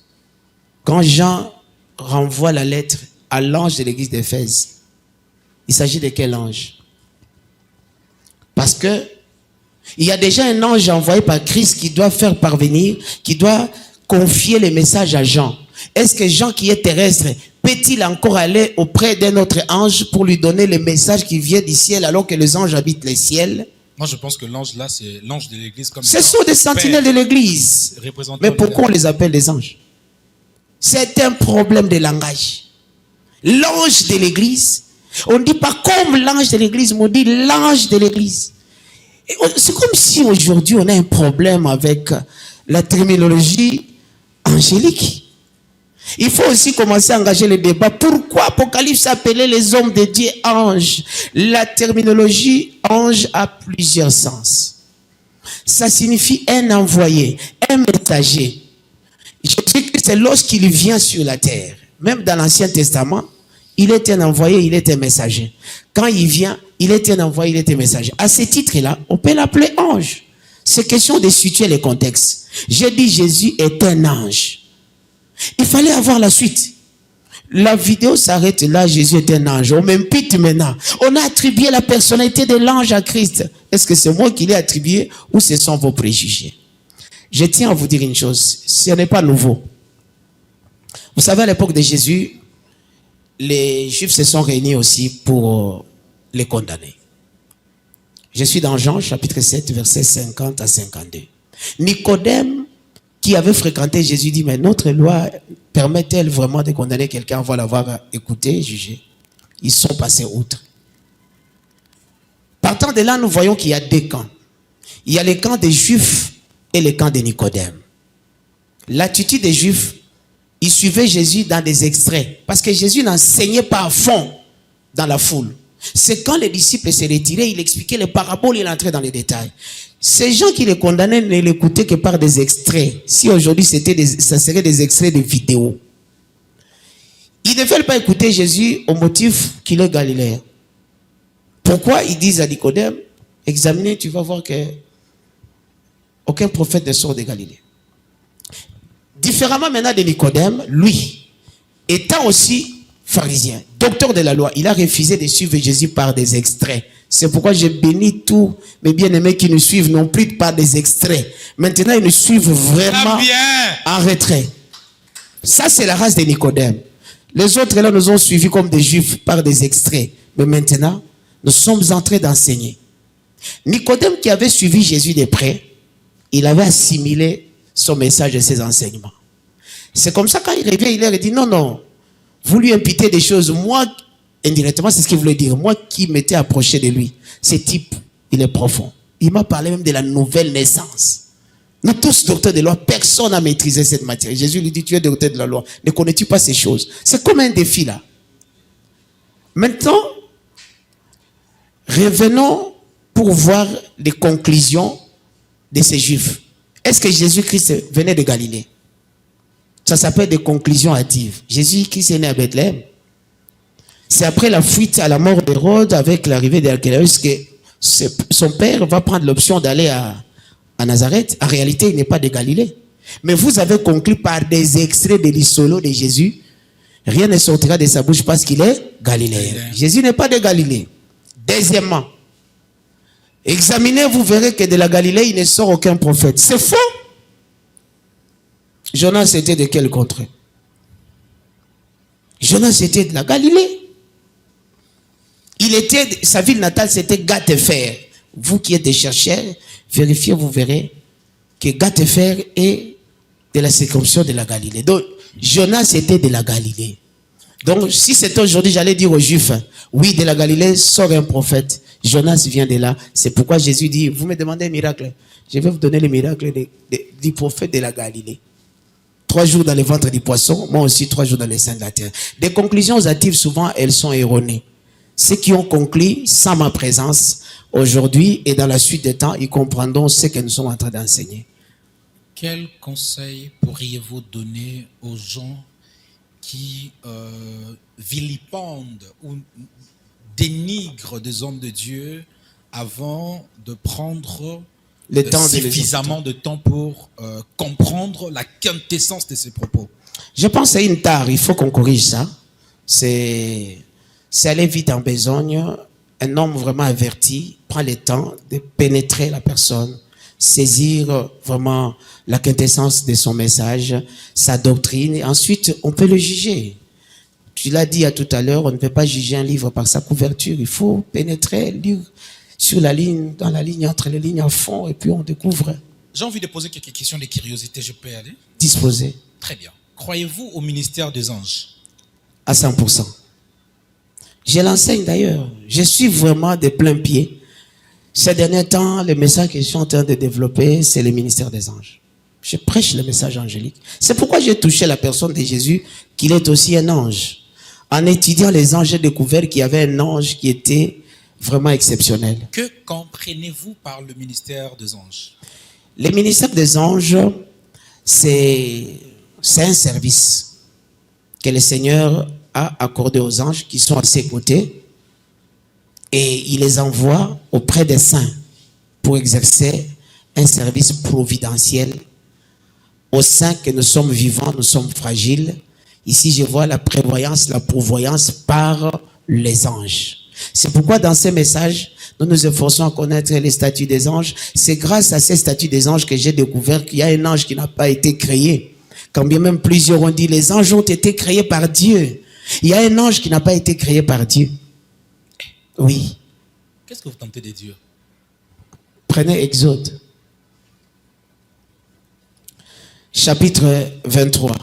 Quand Jean renvoie la lettre à l'ange de l'église d'Éphèse, il s'agit de quel ange? Parce que il y a déjà un ange envoyé par Christ qui doit faire parvenir, qui doit confier les messages à Jean. Est-ce que Jean qui est terrestre peut-il encore aller auprès d'un autre ange pour lui donner le message qui vient du ciel alors que les anges habitent les ciels? Moi, je pense que l'ange là, c'est l'ange de l'église. Ce sont des sentinelles de l'église. Mais pourquoi on les appelle des anges? C'est un problème de langage. L'ange de l'église, on ne dit pas comme l'ange de l'église, mais on dit l'ange de l'église. C'est comme si aujourd'hui on a un problème avec la terminologie angélique. Il faut aussi commencer à engager le débat. Pourquoi Apocalypse appelait les hommes de Dieu anges? La terminologie ange a plusieurs sens. Ça signifie un envoyé, un messager. Jésus-Christ, c'est lorsqu'il vient sur la terre. Même dans l'Ancien Testament, il est un envoyé, il est un messager. Quand il vient, il est un envoyé, il est un messager. À ce titre-là, on peut l'appeler ange. C'est question de situer le contexte. J'ai dit Jésus est un ange. Il fallait avoir la suite. La vidéo s'arrête là, Jésus est un ange. On m'impute maintenant. On a attribué la personnalité de l'ange à Christ. Est-ce que c'est moi qui l'ai attribué ou ce sont vos préjugés? Je tiens à vous dire une chose, ce n'est pas nouveau. Vous savez, à l'époque de Jésus, les Juifs se sont réunis aussi pour les condamner. Je suis dans Jean chapitre 7, versets 50 à 52. Nicodème, qui avait fréquenté Jésus, dit, mais notre loi permet-elle vraiment de condamner quelqu'un avant l'avoir écouté, jugé? Ils sont passés outre. Partant de là, nous voyons qu'il y a 2 camps. Il y a le camp des Juifs et le camp de Nicodème. L'attitude des Juifs, ils suivaient Jésus dans des extraits, parce que Jésus n'enseignait pas à fond dans la foule. C'est quand les disciples se retiraient, il expliquait les paraboles, il entrait dans les détails. Ces gens qui les condamnaient ne l'écoutaient que par des extraits. Si aujourd'hui ça serait des extraits de vidéos. Ils ne veulent pas écouter Jésus au motif qu'il est galiléen. Pourquoi ils disent à Nicodème, examinez, tu vas voir que aucun prophète ne sort de Galilée. Différemment maintenant de Nicodème, lui, étant aussi pharisien, docteur de la loi, il a refusé de suivre Jésus par des extraits. C'est pourquoi je bénis tous mes bien-aimés qui nous suivent non plus par des extraits. Maintenant, ils nous suivent vraiment en retrait. Ça, c'est la race de Nicodème. Les autres, là, nous ont suivis comme des Juifs par des extraits. Mais maintenant, Nous sommes en train d'enseigner. Nicodème qui avait suivi Jésus de près, il avait assimilé son message et ses enseignements. C'est comme ça quand il revient, il leur dit non, non, vous lui imputez des choses. Moi, indirectement, c'est ce qu'il voulait dire. Moi qui m'étais approché de lui, ce type, il est profond. Il m'a parlé même de la nouvelle naissance. Nous tous, docteurs de loi, personne n'a maîtrisé cette matière. Jésus lui dit, tu es docteur de la loi. Ne connais-tu pas ces choses? C'est comme un défi là. Maintenant, revenons pour voir les conclusions de ces Juifs. Est-ce que Jésus-Christ venait de Galilée? Ça s'appelle des conclusions hâtives. Jésus-Christ est né à Bethléem. C'est après la fuite à la mort d'Hérode, avec l'arrivée d'Archélaüs, que son père va prendre l'option d'aller à Nazareth. En réalité, il n'est pas de Galilée. Mais vous avez conclu par des extraits de l'isolo de Jésus, rien ne sortira de sa bouche parce qu'il est galiléen. Jésus n'est pas de Galilée. Deuxièmement, examinez, vous verrez que de la Galilée, il ne sort aucun prophète. C'est faux. Jonas était de quelle contrée? Jonas était de la Galilée. Sa ville natale, c'était Gath-Hépher. Vous qui êtes des chercheurs, vérifiez, vous verrez que Gath-Hépher est de la circonscription de la Galilée. Donc, Jonas était de la Galilée. Donc, si c'était aujourd'hui, j'allais dire aux Juifs, oui, de la Galilée sort un prophète. Jonas vient de là. C'est pourquoi Jésus dit, vous me demandez un miracle. Je vais vous donner le miracle du prophète de la Galilée. 3 jours dans le ventre du poisson, moi aussi 3 jours dans les seins de la terre. Des conclusions hâtives, souvent, elles sont erronées. Ceux qui ont conclu sans ma présence aujourd'hui et dans la suite des temps, ils comprendront ce que nous sommes en train d'enseigner. Quel conseil pourriez-vous donner aux gens qui vilipendent ou dénigrent des hommes de Dieu avant de prendre suffisamment de temps pour comprendre la quintessence de ces propos? Je pense que c'est une tare, il faut qu'on corrige ça. C'est aller vite en besogne. Un homme vraiment averti prend le temps de pénétrer la personne, saisir vraiment la quintessence de son message, sa doctrine, et ensuite on peut le juger. Tu l'as dit tout à l'heure, on ne peut pas juger un livre par sa couverture, il faut pénétrer, lire sur la ligne, dans la ligne, entre les lignes à fond, et puis on découvre. J'ai envie de poser quelques questions de curiosité, je peux y aller? Disposé. Très bien. Croyez-vous au ministère des anges? À 100%. Je l'enseigne d'ailleurs. Je suis vraiment de plein pied. Ces derniers temps, le message que je suis en train de développer, c'est le ministère des anges. Je prêche le message angélique. C'est pourquoi j'ai touché la personne de Jésus, qu'il est aussi un ange. En étudiant les anges, j'ai découvert qu'il y avait un ange qui était vraiment exceptionnel. Que comprenez-vous par le ministère des anges? Le ministère des anges, c'est un service que le Seigneur a accordé aux anges qui sont à ses côtés, et il les envoie auprès des saints pour exercer un service providentiel aux saints que nous sommes vivants, nous sommes fragiles. Ici, je vois la prévoyance, la pourvoyance par les anges. C'est pourquoi dans ces messages, nous nous efforçons à connaître les statuts des anges. C'est grâce à ces statuts des anges que j'ai découvert qu'il y a un ange qui n'a pas été créé. Quand bien même plusieurs ont dit, les anges ont été créés par Dieu. Il y a un ange qui n'a pas été créé par Dieu. Oui. Qu'est-ce que vous tentez de dire? Prenez Exode. Chapitre 23.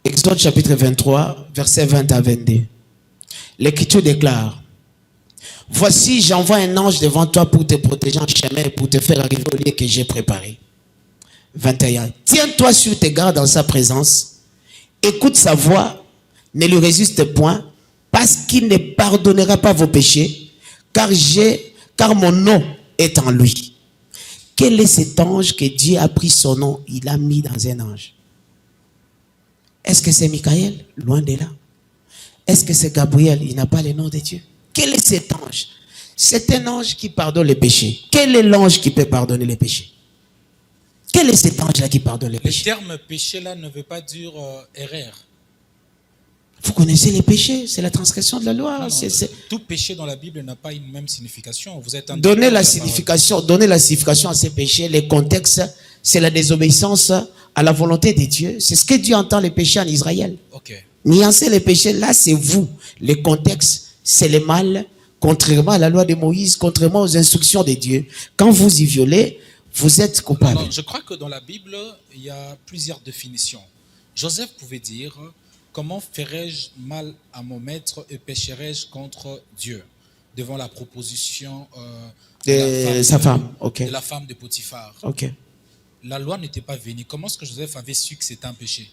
Exode chapitre 23, versets 20 à 22. L'Écriture déclare: voici, j'envoie un ange devant toi pour te protéger en chemin et pour te faire arriver au lieu que j'ai préparé. 21. Tiens-toi sur tes gardes dans sa présence. Écoute sa voix, ne lui résiste point, parce qu'il ne pardonnera pas vos péchés, car mon nom est en lui. Quel est cet ange que Dieu a pris son nom, il l'a mis dans un ange? Est-ce que c'est Michael? Loin de là. Est-ce que c'est Gabriel? Il n'a pas le nom de Dieu. Quel est cet ange? C'est un ange qui pardonne les péchés. Quel est l'ange qui peut pardonner les péchés? Quel est cet ange-là qui pardonne les péchés? Le terme péché là ne veut pas dire erreur. Vous connaissez les péchés, c'est la transgression de la loi. Non, tout péché dans la Bible n'a pas une même signification. Vous êtes donnez la signification à ces péchés. Les contextes, c'est la désobéissance à la volonté de Dieu. C'est ce que Dieu entend les péchés en Israël. Ok. Nuancer les péchés, là c'est vous. Les contextes, c'est le mal, contrairement à la loi de Moïse, contrairement aux instructions de Dieu. Quand vous y violez, vous êtes coupable. Non, je crois que dans la Bible, il y a plusieurs définitions. Joseph pouvait dire, comment ferais-je mal à mon maître et pécherais-je contre Dieu? Devant la proposition De sa femme, ok. de la femme de Potiphar. Ok. La loi n'était pas venue. Comment est-ce que Joseph avait su que c'était un péché?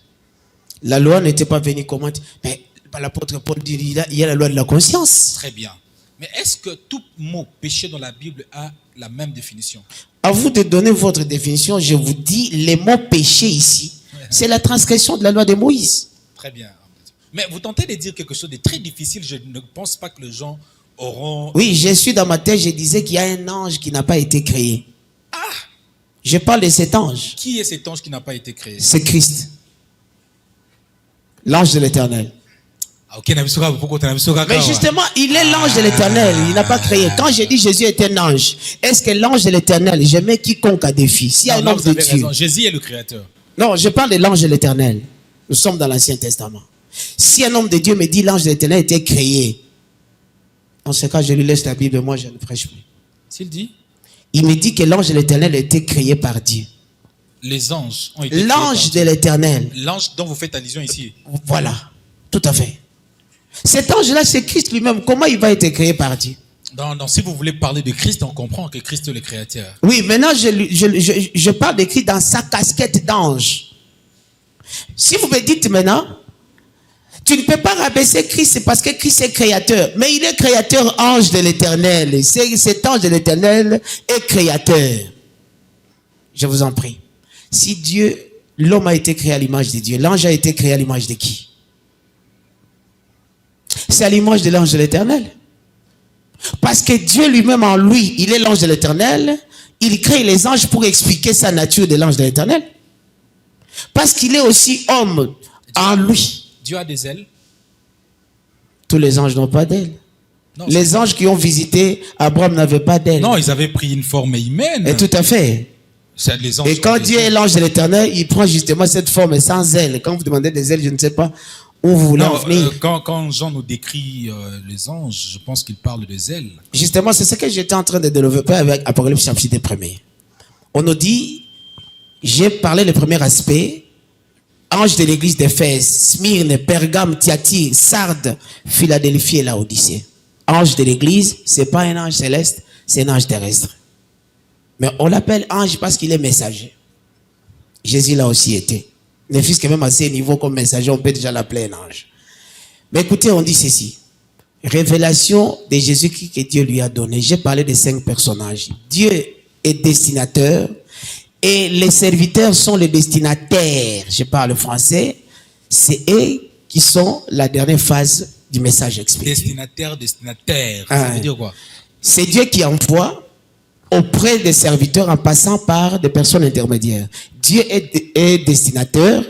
La loi n'était pas venue comment? Mais l'apôtre Paul dit, il y a la loi de la conscience. Très bien. Mais est-ce que tout mot péché dans la Bible a la même définition? À vous de donner votre définition, je vous dis, les mots péché ici, c'est la transgression de la loi de Moïse. Très bien. Mais vous tentez de dire quelque chose de très difficile. Je ne pense pas que les gens auront... Oui, je suis dans ma tête, je disais qu'il y a un ange qui n'a pas été créé. Ah! Je parle de cet ange. Qui est cet ange qui n'a pas été créé? C'est Christ. L'ange de l'Éternel. Ah, ok, Mais justement, il est l'ange de l'Éternel. Il n'a pas créé. Quand je dis Jésus est un ange, est-ce que l'ange de l'Éternel, je mets quiconque à défi? S'il y a un homme de Dieu. Jésus est le créateur. Non, je parle de l'ange de l'Éternel. Nous sommes dans l'Ancien Testament. Si un homme de Dieu me dit l'ange de l'Éternel était créé, en ce cas, je lui laisse la Bible, moi je ne prêche plus. S'il dit, il me dit que l'ange de l'Éternel a été créé par Dieu. les anges ont été créés L'ange par de l'Éternel. l'ange dont vous faites allusion ici. Voilà, tout à fait. Cet ange-là, c'est Christ lui-même. Comment il va être créé par Dieu? Non, si vous voulez parler de Christ, on comprend que Christ est le créateur. Oui, maintenant, je parle de Christ dans sa casquette d'ange. Si vous me dites maintenant, tu ne peux pas rabaisser Christ, c'est parce que Christ est créateur. Mais il est créateur ange de l'Éternel. Cet ange de l'Éternel est créateur. Je vous en prie. Si Dieu, l'homme a été créé à l'image de Dieu, l'ange a été créé à l'image de qui? C'est à l'image de l'ange de l'Éternel. Parce que Dieu lui-même en lui, il est l'ange de l'Éternel. Il crée les anges pour expliquer sa nature de l'ange de l'Éternel. Parce qu'il est aussi homme en lui. Dieu a des ailes. Tous les anges n'ont pas d'ailes. Non, Les anges qui ont visité Abraham n'avaient pas d'ailes. non, ils avaient pris une forme humaine. Et tout à fait. C'est les anges Et quand Dieu est l'ange de l'Éternel, il prend justement cette forme sans ailes. Quand vous demandez des ailes, je ne sais pas où vous voulez en venir. Quand Jean nous décrit les anges, je pense qu'il parle des ailes. Justement, c'est ce que j'étais en train de développer avec Apocalypse chapitre 1. On nous dit, j'ai parlé le premier aspect, ange de l'église d'Éphèse, Smyrne, Pergame, Thyatire, Sardes, Philadelphie et Laodicée. Ange de l'église, c'est pas un ange céleste, c'est un ange terrestre. Mais on l'appelle ange parce qu'il est messager. Jésus l'a aussi été. Ne fût-ce que même à ces niveaux comme messager, on peut déjà l'appeler un ange. Mais écoutez, on dit ceci. Révélation de Jésus-Christ que Dieu lui a donné. J'ai parlé de 5 personnages. Dieu est destinateur et les serviteurs sont les destinataires. Je parle français. C'est eux qui sont la dernière phase du message expédié. Destinataire. Ça veut dire quoi? C'est Dieu qui envoie auprès des serviteurs en passant par des personnes intermédiaires. Dieu est destinateur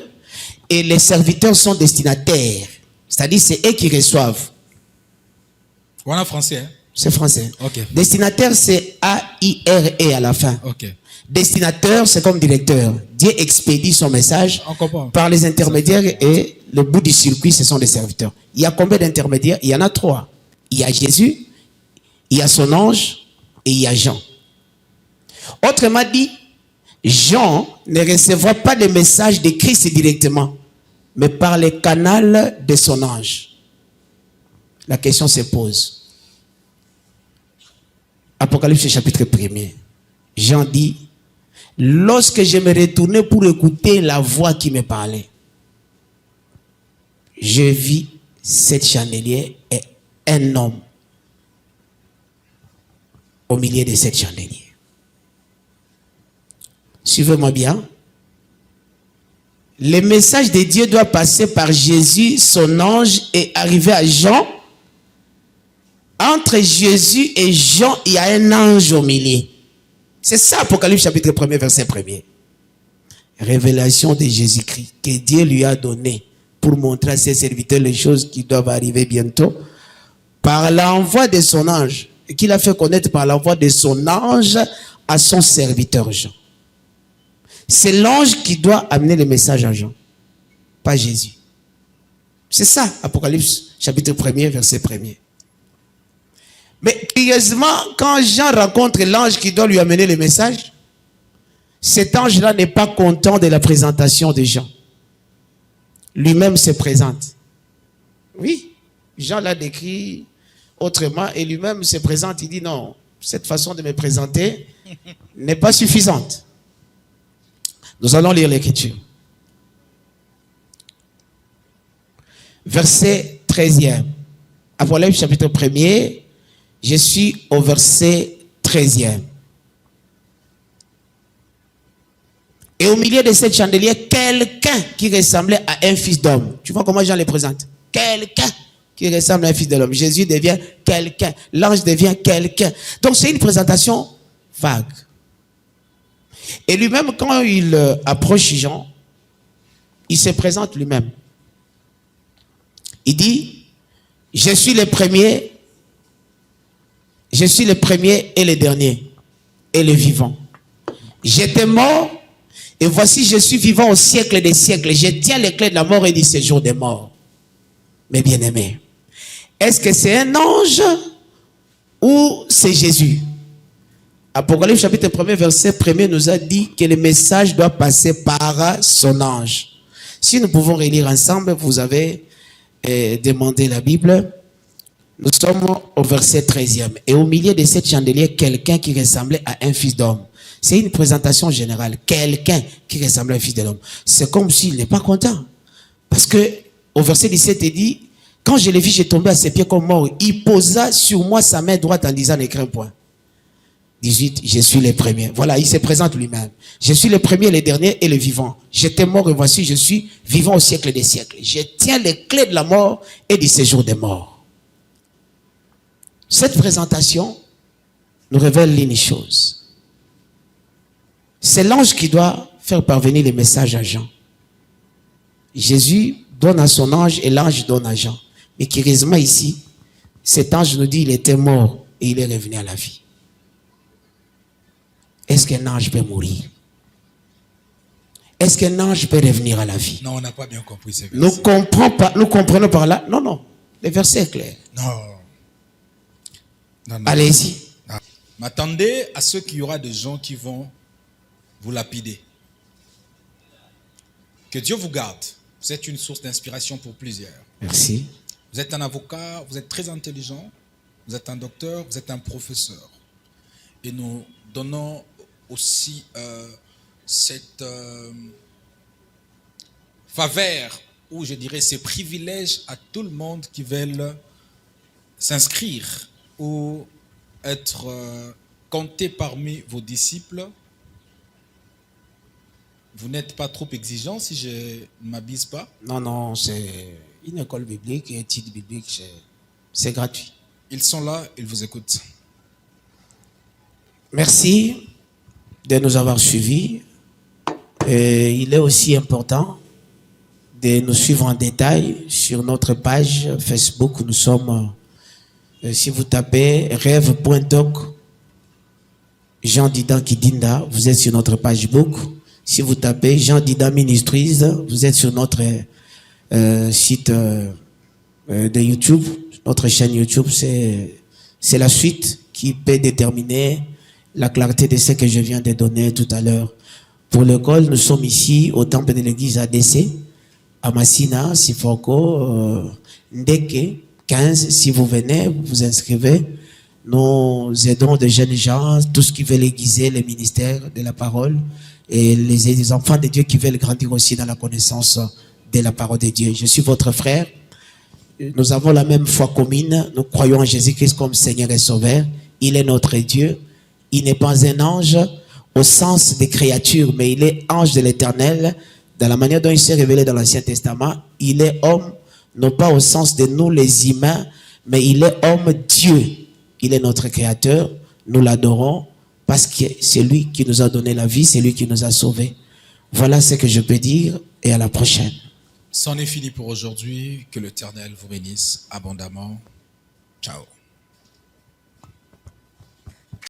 et les serviteurs sont destinataires. C'est-à-dire c'est eux qui reçoivent. Voilà français. Hein? C'est français. Ok. Destinataire, c'est A-I-R-E à la fin. Ok. Destinateur, c'est comme directeur. Dieu expédie son message On comprend. par les intermédiaires et le bout du circuit, ce sont des serviteurs. Il y a combien d'intermédiaires? Il y en a 3. Il y a Jésus, il y a son ange et il y a Jean. Autrement dit, Jean ne recevra pas de message de Christ directement, mais par le canal de son ange. La question se pose. Apocalypse chapitre 1er. Jean dit, lorsque je me retournais pour écouter la voix qui me parlait, je vis 7 chandeliers et un homme au milieu de 7 chandeliers. Suivez-moi bien. Le message de Dieu doit passer par Jésus, son ange, et arriver à Jean. Entre Jésus et Jean, il y a un ange au milieu. C'est ça, Apocalypse chapitre 1er, verset 1er. Révélation de Jésus-Christ que Dieu lui a donné pour montrer à ses serviteurs les choses qui doivent arriver bientôt par l'envoi de son ange, et qu'il a fait connaître par l'envoi de son ange à son serviteur Jean. C'est l'ange qui doit amener le message à Jean, pas Jésus. C'est ça, Apocalypse chapitre 1er, verset 1er. Mais curieusement, quand Jean rencontre l'ange qui doit lui amener le message, cet ange-là n'est pas content de la présentation de Jean. Lui-même se présente. Oui, Jean l'a décrit autrement et lui-même se présente. Il dit non, cette façon de me présenter n'est pas suffisante. Nous allons lire l'Écriture. Verset 13e. Apocalypse chapitre 1er, je suis au verset 13e. Et au milieu de cette chandelier, quelqu'un qui ressemblait à un fils d'homme. Tu vois comment Jean les présente? Quelqu'un qui ressemble à un fils de l'homme. Jésus devient quelqu'un. L'ange devient quelqu'un. Donc c'est une présentation vague. Et lui-même, quand il approche Jean, il se présente lui-même. Il dit, je suis le premier et le dernier et le vivant. J'étais mort et voici je suis vivant au siècle des siècles. Je tiens les clés de la mort et du séjour des morts. Mes bien-aimés, est-ce que c'est un ange ou c'est Jésus? Apocalypse chapitre 1er verset 1er nous a dit que le message doit passer par son ange. Si nous pouvons relire ensemble, vous avez demandé la Bible. Nous sommes au verset 13e. Et au milieu de cette chandelier, quelqu'un qui ressemblait à un fils d'homme. C'est une présentation générale. Quelqu'un qui ressemblait à un fils de l'homme. C'est comme s'il n'est pas content. Parce que au verset 17, il dit, quand je l'ai vu, j'ai tombé à ses pieds comme mort. Il posa sur moi sa main droite en disant, ne crains point. 18, je suis le premier. Voilà, il se présente lui-même. Je suis le premier, le dernier et le vivant. J'étais mort et voici, je suis vivant au siècle des siècles. Je tiens les clés de la mort et du séjour des morts. Cette présentation nous révèle une chose. C'est l'ange qui doit faire parvenir les messages à Jean. Jésus donne à son ange et l'ange donne à Jean. Mais curieusement ici, cet ange nous dit qu'il était mort et il est revenu à la vie. Est-ce qu'un ange peut mourir? Est-ce qu'un ange peut revenir à la vie? Non, on n'a pas bien compris ces versets. Nous comprenons par là. Non, non. Le verset est clair. Non. Allez-y. M'attendez à ce qu'il y aura des gens qui vont vous lapider. Que Dieu vous garde. Vous êtes une source d'inspiration pour plusieurs. Merci. Vous êtes un avocat, vous êtes très intelligent, vous êtes un docteur, vous êtes un professeur. Et nous donnons aussi cette faveur, ou je dirais ces privilèges à tout le monde qui veulent s'inscrire ou être compté parmi vos disciples. Vous n'êtes pas trop exigeant si je ne m'abuse pas? Non, non, c'est une école biblique et études bibliques, c'est gratuit. Ils sont là, ils vous écoutent. Merci de nous avoir suivis. Et il est aussi important de nous suivre en détail sur notre page Facebook. Nous sommes, si vous tapez rêve.doc, Jean Dida Kidinda, vous êtes sur notre page Facebook. Si vous tapez Jean Dida Ministries, vous êtes sur notre site de YouTube. Notre chaîne YouTube, c'est la suite qui peut déterminer la clarté de ce que je viens de donner tout à l'heure. Pour l'école, nous sommes ici au temple de l'église ADC, à Massina, Sifoko, Ndeke, 15. Si vous venez, vous vous inscrivez. Nous aidons de jeunes gens, tous qui veulent aiguiser les ministères de la parole et les enfants de Dieu qui veulent grandir aussi dans la connaissance de la parole de Dieu. Je suis votre frère. Nous avons la même foi commune. Nous croyons en Jésus-Christ comme Seigneur et Sauveur. Il est notre Dieu. Il n'est pas un ange au sens des créatures, mais il est ange de l'Éternel. Dans la manière dont il s'est révélé dans l'Ancien Testament, il est homme, non pas au sens de nous les humains, mais il est homme Dieu. Il est notre Créateur. Nous l'adorons parce que c'est lui qui nous a donné la vie, c'est lui qui nous a sauvés. Voilà ce que je peux dire et à la prochaine. C'en est fini pour aujourd'hui. Que l'Éternel vous bénisse abondamment. Ciao.